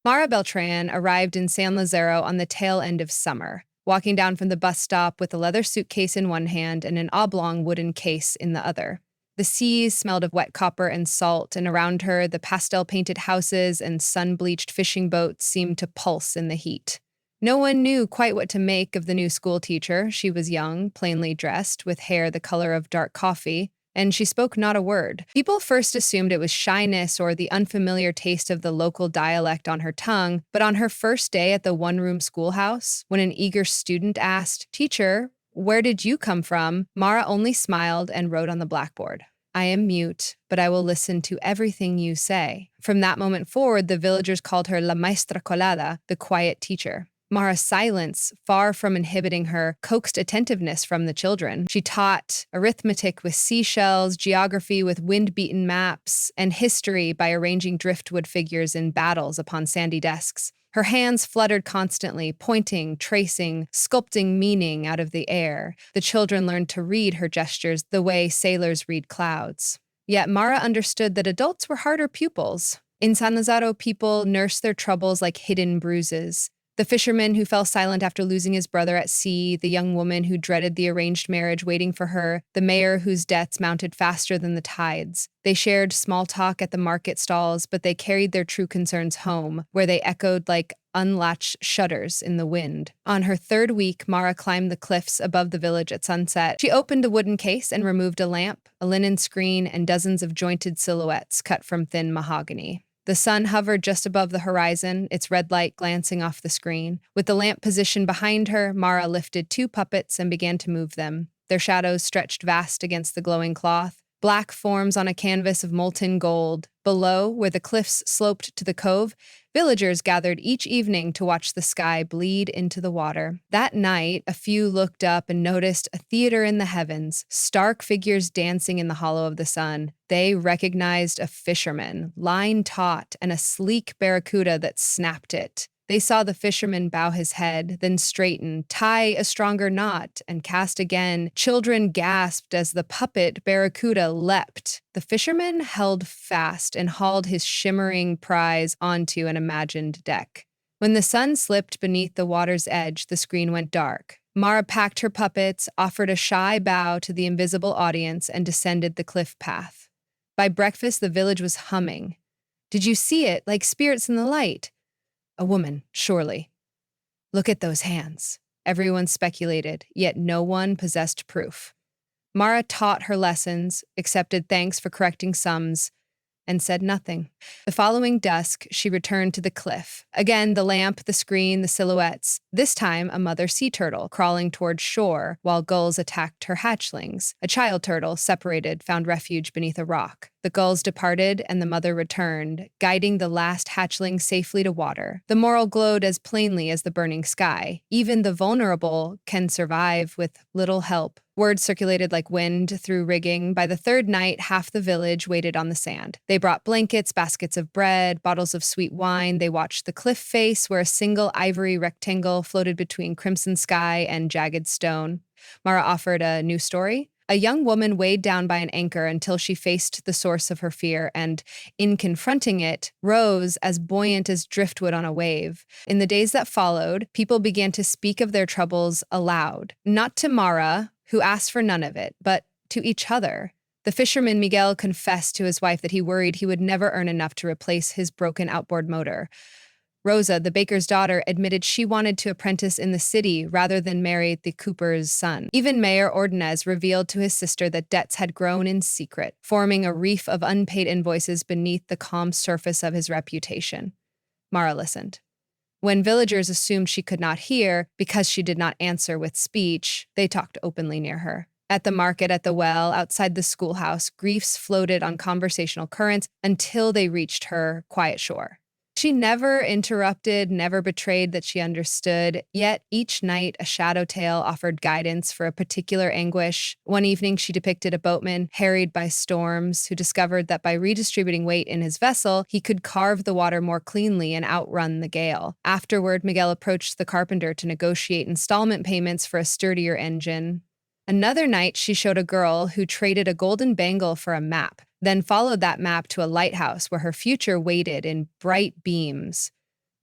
Mara Beltran arrived in San Lazaro on the tail end of summer, walking down from the bus stop with a leather suitcase in one hand and an oblong wooden case in the other. The seas smelled of wet copper and salt, and around her, the pastel-painted houses and sun-bleached fishing boats seemed to pulse in the heat. No one knew quite what to make of the new school teacher. She was young, plainly dressed, with hair the color of dark coffee, and she spoke not a word. People first assumed it was shyness or the unfamiliar taste of the local dialect on her tongue, but on her first day at the one-room schoolhouse, when an eager student asked, "Teacher, where did you come from?" Mara only smiled and wrote on the blackboard, "I am mute, but I will listen to everything you say." From that moment forward, the villagers called her La Maestra Colada, the quiet teacher. Mara's silence, far from inhibiting her, coaxed attentiveness from the children. She taught arithmetic with seashells, geography with wind-beaten maps, and history by arranging driftwood figures in battles upon sandy desks. Her hands fluttered constantly, pointing, tracing, sculpting meaning out of the air. The children learned to read her gestures the way sailors read clouds. Yet Mara understood that adults were harder pupils. In San Lazaro, people nursed their troubles like hidden bruises. The fisherman who fell silent after losing his brother at sea, the young woman who dreaded the arranged marriage waiting for her, the mayor whose debts mounted faster than the tides. They shared small talk at the market stalls, but they carried their true concerns home, where they echoed like unlatched shutters in the wind. On her third week, Mara climbed the cliffs above the village at sunset. She opened a wooden case and removed a lamp, a linen screen, and dozens of jointed silhouettes cut from thin mahogany. The sun hovered just above the horizon, its red light glancing off the screen. With the lamp positioned behind her, Mara lifted two puppets and began to move them. Their shadows stretched vast against the glowing cloth, black forms on a canvas of molten gold. Below, where the cliffs sloped to the cove, villagers gathered each evening to watch the sky bleed into the water. That night, a few looked up and noticed a theater in the heavens, stark figures dancing in the hollow of the sun. They recognized a fisherman, line taut, and a sleek barracuda that snapped it. They saw the fisherman bow his head, then straighten, tie a stronger knot, and cast again. Children gasped as the puppet barracuda leapt. The fisherman held fast and hauled his shimmering prize onto an imagined deck. When the sun slipped beneath the water's edge, the screen went dark. Mara packed her puppets, offered a shy bow to the invisible audience, and descended the cliff path. By breakfast, the village was humming. "Did you see it, like spirits in the light?" "A woman, surely." "Look at those hands." Everyone speculated, yet no one possessed proof. Mara taught her lessons, accepted thanks for correcting sums, and said nothing. The following dusk, she returned to the cliff. Again, the lamp, the screen, the silhouettes. This time, a mother sea turtle crawling toward shore while gulls attacked her hatchlings. A child turtle, separated, found refuge beneath a rock. The gulls departed, and the mother returned, guiding the last hatchling safely to water. The moral glowed as plainly as the burning sky. Even the vulnerable can survive with little help. Word circulated like wind through rigging. By the third night, half the village waited on the sand. They brought blankets, baskets of bread, bottles of sweet wine. They watched the cliff face where a single ivory rectangle floated between crimson sky and jagged stone. Mara offered a new story. A young woman weighed down by an anchor until she faced the source of her fear and, in confronting it, rose as buoyant as driftwood on a wave. In the days that followed, people began to speak of their troubles aloud. Not to Mara, who asked for none of it, but to each other. The fisherman Miguel confessed to his wife that he worried he would never earn enough to replace his broken outboard motor. Rosa, the baker's daughter, admitted she wanted to apprentice in the city rather than marry the cooper's son. Even Mayor Ordonez revealed to his sister that debts had grown in secret, forming a reef of unpaid invoices beneath the calm surface of his reputation. Mara listened. When villagers assumed she could not hear because she did not answer with speech, they talked openly near her. At the market, at the well, outside the schoolhouse, griefs floated on conversational currents until they reached her quiet shore. She never interrupted, never betrayed that she understood, yet each night a shadow tale offered guidance for a particular anguish. One evening she depicted a boatman, harried by storms, who discovered that by redistributing weight in his vessel, he could carve the water more cleanly and outrun the gale. Afterward, Miguel approached the carpenter to negotiate installment payments for a sturdier engine. Another night, she showed a girl who traded a golden bangle for a map, then followed that map to a lighthouse where her future waited in bright beams.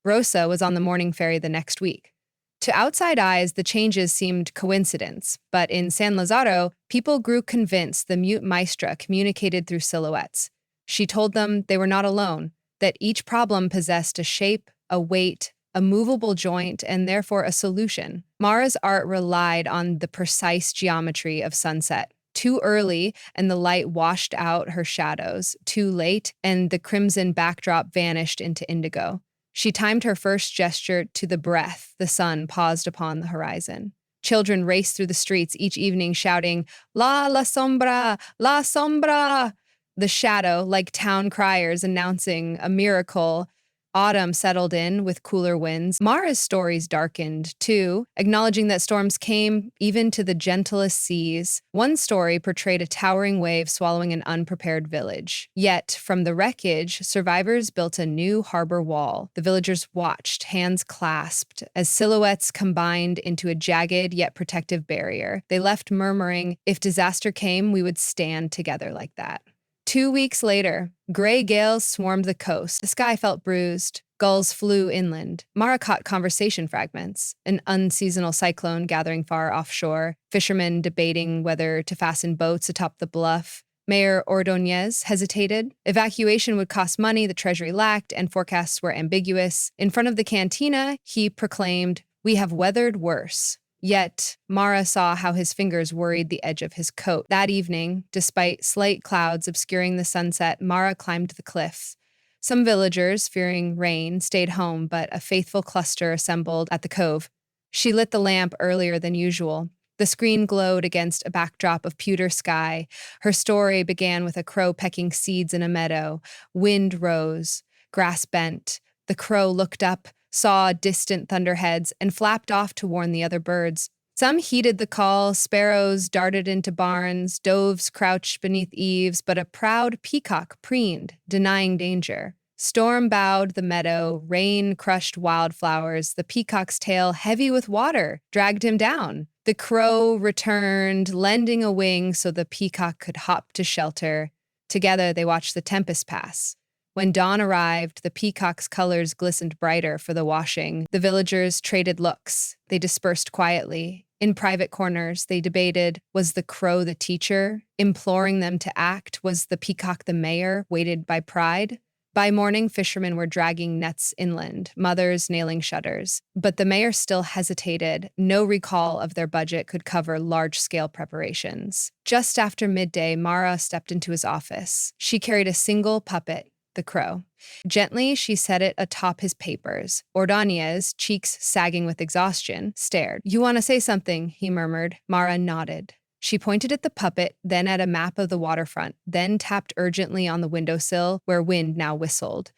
Rosa was on the morning ferry the next week. To outside eyes, the changes seemed coincidence, but in San Lazaro, people grew convinced the mute maestra communicated through silhouettes. She told them they were not alone, that each problem possessed a shape, a weight, a movable joint, and therefore a solution. Mara's art relied on the precise geometry of sunset. Too early, and the light washed out her shadows. Too late, and the crimson backdrop vanished into indigo. She timed her first gesture to the breath the sun paused upon the horizon. Children raced through the streets each evening shouting, La sombra, la sombra! The shadow, like town criers announcing a miracle. Autumn settled in with cooler winds. Mara's stories darkened, too, acknowledging that storms came even to the gentlest seas. One story portrayed a towering wave swallowing an unprepared village. Yet, from the wreckage, survivors built a new harbor wall. The villagers watched, hands clasped, as silhouettes combined into a jagged yet protective barrier. They left murmuring, if disaster came, we would stand together like that. 2 weeks later, gray gales swarmed the coast. The sky felt bruised. Gulls flew inland. Mara caught conversation fragments. An unseasonal cyclone gathering far offshore. Fishermen debating whether to fasten boats atop the bluff. Mayor Ordonez hesitated. Evacuation would cost money the treasury lacked, and forecasts were ambiguous. In front of the cantina, he proclaimed, "We have weathered worse." Yet, Mara saw how his fingers worried the edge of his coat. That evening, despite slight clouds obscuring the sunset, Mara climbed the cliffs. Some villagers, fearing rain, stayed home, but a faithful cluster assembled at the cove. She lit the lamp earlier than usual. The screen glowed against a backdrop of pewter sky. Her story began with a crow pecking seeds in a meadow. Wind rose, grass bent. The crow looked up, saw distant thunderheads, and flapped off to warn the other birds. Some heeded the call, sparrows darted into barns, doves crouched beneath eaves, but a proud peacock preened, denying danger. Storm bowed the meadow, rain crushed wildflowers, the peacock's tail, heavy with water, dragged him down. The crow returned, lending a wing so the peacock could hop to shelter. Together they watched the tempest pass. When dawn arrived, the peacock's colors glistened brighter for the washing. The villagers traded looks. They dispersed quietly. In private corners, they debated, was the crow the teacher, imploring them to act? Was the peacock the mayor, weighted by pride? By morning, fishermen were dragging nets inland, mothers nailing shutters. But the mayor still hesitated. No recall of their budget could cover large-scale preparations. Just after midday, Mara stepped into his office. She carried a single puppet, the crow. Gently, she set it atop his papers. Ordonez, cheeks sagging with exhaustion, stared. "You want to say something," he murmured. Mara nodded. She pointed at the puppet, then at a map of the waterfront, then tapped urgently on the windowsill, where wind now whistled.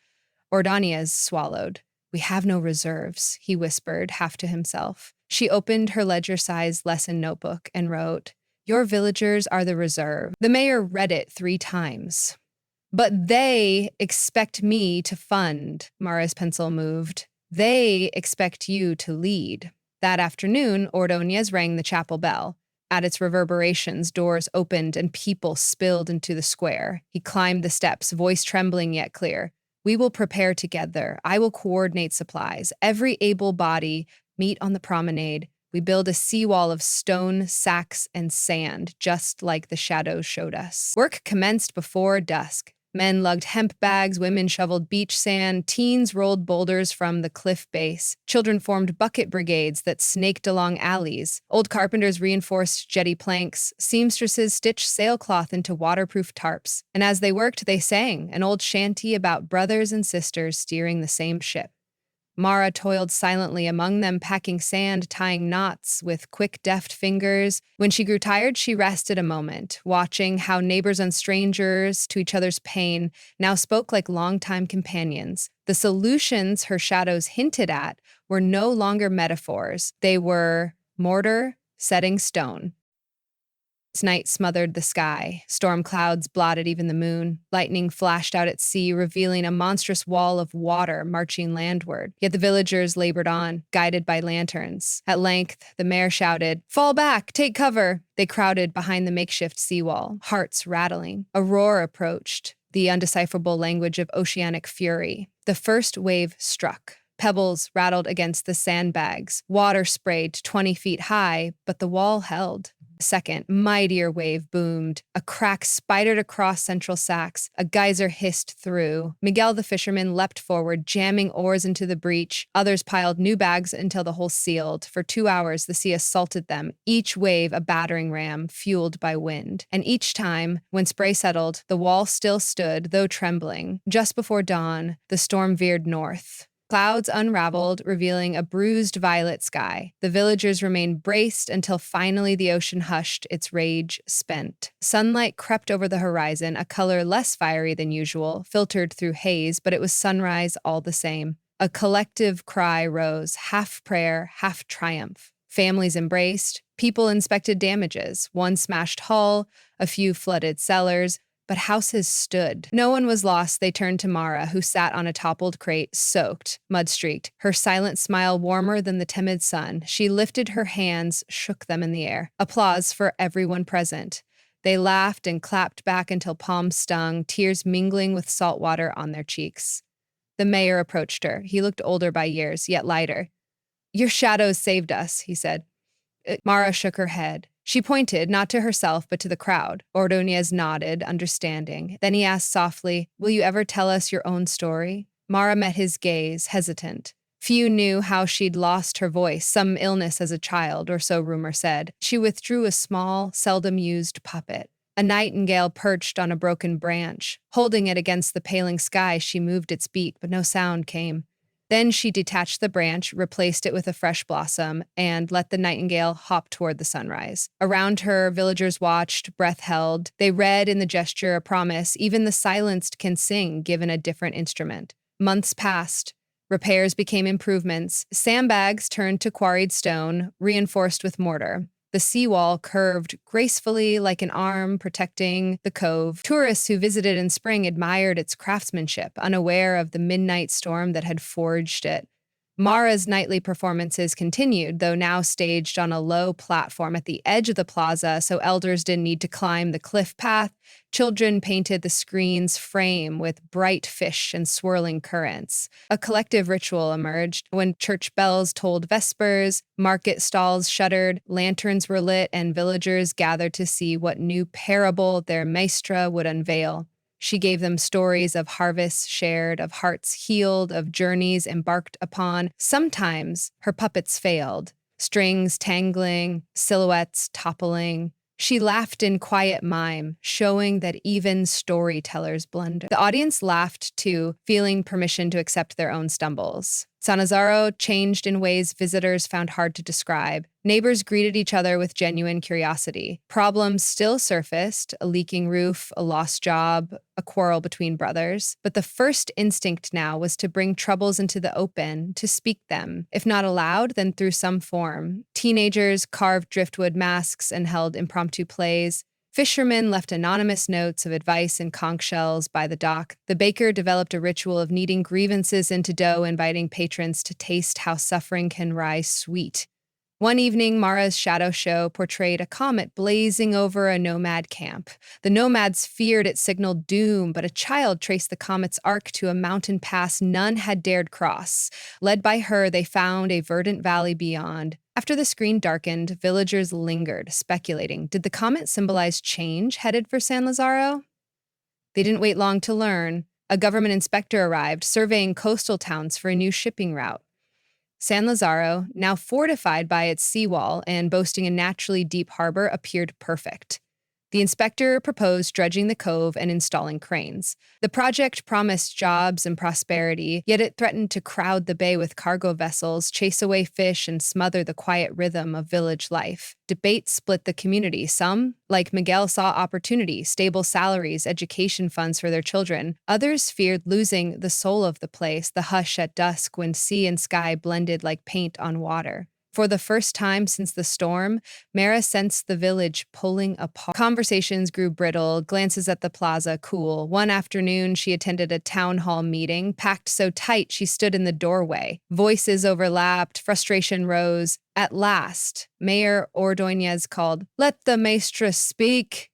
Ordonez swallowed. "We have no reserves," he whispered, half to himself. She opened her ledger-sized lesson notebook and wrote, "Your villagers are the reserve." The mayor read it 3 times. "But they expect me to fund," Mara's pencil moved. "They expect you to lead." That afternoon, Ordonez rang the chapel bell. At its reverberations, doors opened and people spilled into the square. He climbed the steps, voice trembling yet clear. "We will prepare together. I will coordinate supplies. Every able body meet on the promenade. We build a seawall of stone, sacks, and sand, just like the shadows showed us." Work commenced before dusk. Men lugged hemp bags, women shoveled beach sand, teens rolled boulders from the cliff base. Children formed bucket brigades that snaked along alleys. Old carpenters reinforced jetty planks. Seamstresses stitched sailcloth into waterproof tarps. And as they worked, they sang, an old shanty about brothers and sisters steering the same ship. Mara toiled silently among them, packing sand, tying knots with quick, deft fingers. When she grew tired, she rested a moment, watching how neighbors and strangers to each other's pain now spoke like longtime companions. The solutions her shadows hinted at were no longer metaphors. They were mortar setting stone. Night smothered the sky. Storm clouds blotted even the moon. Lightning flashed out at sea, revealing a monstrous wall of water marching landward. Yet the villagers labored on, guided by lanterns. At length, the mayor shouted, "Fall back! Take cover!" They crowded behind the makeshift seawall, hearts rattling. A roar approached, the undecipherable language of oceanic fury. The first wave struck. Pebbles rattled against the sandbags. Water sprayed 20 feet high, but the wall held. A second, mightier wave boomed. A crack spidered across central sacks. A geyser hissed through. Miguel the fisherman leapt forward, jamming oars into the breach. Others piled new bags until the hole sealed. For 2 hours, the sea assaulted them, each wave a battering ram, fueled by wind. And each time, when spray settled, the wall still stood, though trembling. Just before dawn, the storm veered north. Clouds unraveled, revealing a bruised violet sky. The villagers remained braced until finally the ocean hushed, its rage spent. Sunlight crept over the horizon, a color less fiery than usual, filtered through haze, but it was sunrise all the same. A collective cry rose, half prayer, half triumph. Families embraced. People inspected damages. One smashed hull, a few flooded cellars, but houses stood. No one was lost. They turned to Mara, who sat on a toppled crate, soaked, mud-streaked, her silent smile warmer than the timid sun. She lifted her hands, shook them in the air. Applause for everyone present. They laughed and clapped back until palms stung, tears mingling with salt water on their cheeks. The mayor approached her. He looked older by years, yet lighter. "Your shadows saved us," he said. Mara shook her head. She pointed, not to herself, but to the crowd. Ordóñez nodded, understanding. Then he asked softly, "Will you ever tell us your own story?" Mara met his gaze, hesitant. Few knew how she'd lost her voice, some illness as a child, or so rumor said. She withdrew a small, seldom-used puppet. A nightingale perched on a broken branch. Holding it against the paling sky, she moved its beak, but no sound came. Then she detached the branch, replaced it with a fresh blossom, and let the nightingale hop toward the sunrise. Around her, villagers watched, breath held. They read in the gesture a promise. Even the silenced can sing, given a different instrument. Months passed. Repairs became improvements. Sandbags turned to quarried stone, reinforced with mortar. The seawall curved gracefully like an arm protecting the cove. Tourists who visited in spring admired its craftsmanship, unaware of the midnight storm that had forged it. Mara's nightly performances continued, though now staged on a low platform at the edge of the plaza, so elders didn't need to climb the cliff path. Children painted the screen's frame with bright fish and swirling currents. A collective ritual emerged. When church bells tolled vespers, market stalls shuttered, lanterns were lit, and villagers gathered to see what new parable their maestra would unveil. She gave them stories of harvests shared, of hearts healed, of journeys embarked upon. Sometimes her puppets failed, strings tangling, silhouettes toppling. She laughed in quiet mime, showing that even storytellers blunder. The audience laughed too, feeling permission to accept their own stumbles. San Lazaro changed in ways visitors found hard to describe. Neighbors greeted each other with genuine curiosity. Problems still surfaced, a leaking roof, a lost job, a quarrel between brothers. But the first instinct now was to bring troubles into the open, to speak them, if not aloud, then through some form. Teenagers carved driftwood masks and held impromptu plays. Fishermen left anonymous notes of advice in conch shells by the dock. The baker developed a ritual of kneading grievances into dough, inviting patrons to taste how suffering can rise sweet. One evening, Mara's shadow show portrayed a comet blazing over a nomad camp. The nomads feared it signaled doom, but a child traced the comet's arc to a mountain pass none had dared cross. Led by her, they found a verdant valley beyond. After the screen darkened, villagers lingered, speculating. Did the comet symbolize change headed for San Lazaro? They didn't wait long to learn. A government inspector arrived, surveying coastal towns for a new shipping route. San Lazaro, now fortified by its seawall and boasting a naturally deep harbor, appeared perfect. The inspector proposed dredging the cove and installing cranes. The project promised jobs and prosperity, yet it threatened to crowd the bay with cargo vessels, chase away fish, and smother the quiet rhythm of village life. Debate split the community. Some, like Miguel, saw opportunity, stable salaries, education funds for their children. Others feared losing the soul of the place, the hush at dusk when sea and sky blended like paint on water. For the first time since the storm, Mara sensed the village pulling apart. Conversations grew brittle, glances at the plaza cool. One afternoon, she attended a town hall meeting, packed so tight she stood in the doorway. Voices overlapped, frustration rose. At last, Mayor Ordóñez called, "Let the maestra speak."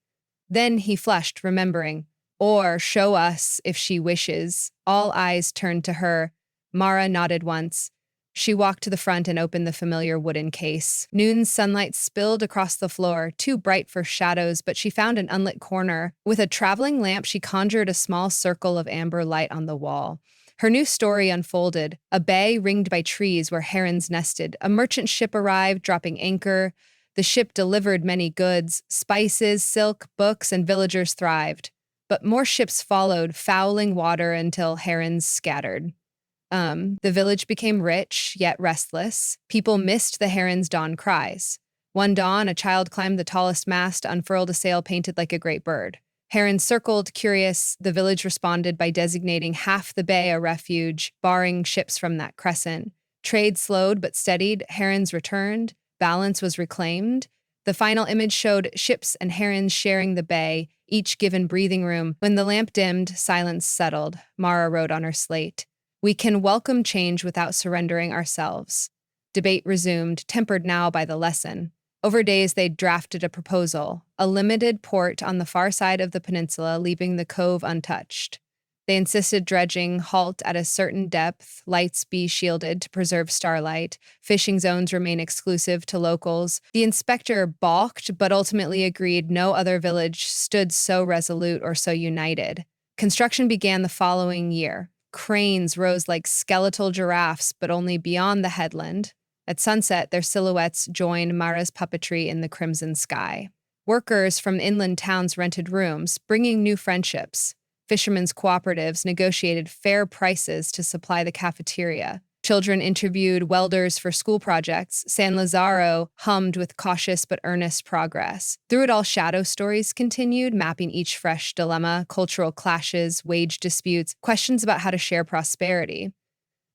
Then he flushed, remembering, "Or show us if she wishes." All eyes turned to her. Mara nodded once. She walked to the front and opened the familiar wooden case. Noon's sunlight spilled across the floor, too bright for shadows, but she found an unlit corner. With a traveling lamp, she conjured a small circle of amber light on the wall. Her new story unfolded. A bay ringed by trees where herons nested. A merchant ship arrived, dropping anchor. The ship delivered many goods, spices, silk, books, and villagers thrived. But more ships followed, fouling water until herons scattered. The village became rich, yet restless. People missed the heron's dawn cries. One dawn, a child climbed the tallest mast, unfurled a sail painted like a great bird. Herons circled, curious. The village responded by designating half the bay a refuge, barring ships from that crescent. Trade slowed but steadied. Herons returned. Balance was reclaimed. The final image showed ships and herons sharing the bay, each given breathing room. When the lamp dimmed, silence settled. Mara wrote on her slate, "We can welcome change without surrendering ourselves." Debate resumed, tempered now by the lesson. Over days, they drafted a proposal, a limited port on the far side of the peninsula, leaving the cove untouched. They insisted dredging halt at a certain depth, lights be shielded to preserve starlight, fishing zones remain exclusive to locals. The inspector balked, but ultimately agreed. No other village stood so resolute or so united. Construction began the following year. Cranes rose like skeletal giraffes, but only beyond the headland. At sunset, their silhouettes joined Mara's puppetry in the crimson sky. Workers from inland towns rented rooms, bringing new friendships. Fishermen's cooperatives negotiated fair prices to supply the cafeteria. Children interviewed welders for school projects. San Lazaro hummed with cautious but earnest progress. Through it all, shadow stories continued, mapping each fresh dilemma, cultural clashes, wage disputes, questions about how to share prosperity.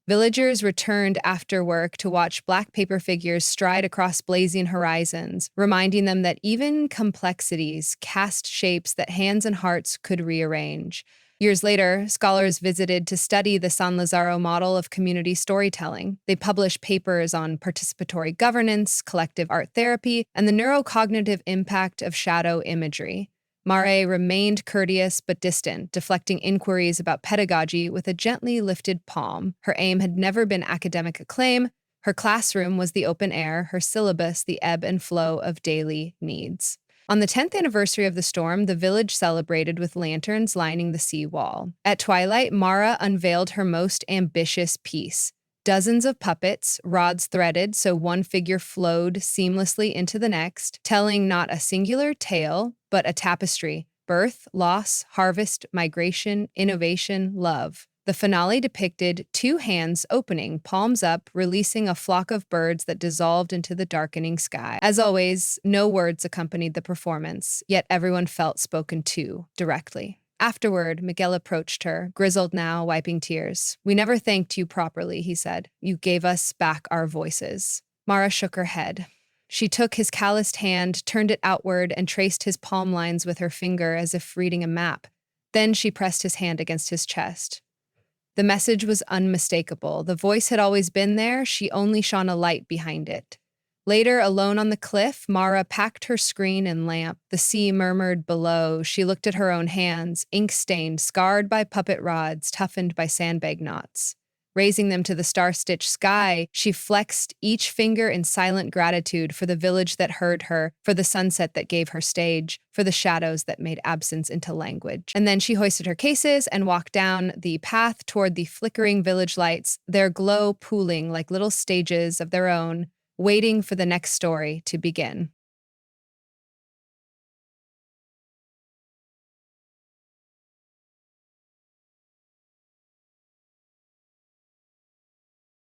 Villagers returned after work to watch black paper figures stride across blazing horizons, reminding them that even complexities cast shapes that hands and hearts could rearrange. Years later, scholars visited to study the San Lazaro model of community storytelling. They published papers on participatory governance, collective art therapy, and the neurocognitive impact of shadow imagery. Mare remained courteous but distant, deflecting inquiries about pedagogy with a gently lifted palm. Her aim had never been academic acclaim. Her classroom was the open air, her syllabus the ebb and flow of daily needs. On the 10th anniversary of the storm, the village celebrated with lanterns lining the sea wall. At twilight, Mara unveiled her most ambitious piece. Dozens of puppets, rods threaded so one figure flowed seamlessly into the next, telling not a singular tale, but a tapestry: birth, loss, harvest, migration, innovation, love. The finale depicted two hands opening, palms up, releasing a flock of birds that dissolved into the darkening sky. As always, no words accompanied the performance, yet everyone felt spoken to directly. Afterward, Miguel approached her, grizzled now, wiping tears. "We never thanked you properly," he said. "You gave us back our voices." Mara shook her head. She took his calloused hand, turned it outward, and traced his palm lines with her finger as if reading a map. Then she pressed his hand against his chest. The message was unmistakable. The voice had always been there, she only shone a light behind it. Later, alone on the cliff, Mara packed her screen and lamp. The sea murmured below. She looked at her own hands, ink-stained, scarred by puppet rods, toughened by sandbag knots. Raising them to the star-stitched sky, she flexed each finger in silent gratitude for the village that heard her, for the sunset that gave her stage, for the shadows that made absence into language. And then she hoisted her cases and walked down the path toward the flickering village lights, their glow pooling like little stages of their own, waiting for the next story to begin.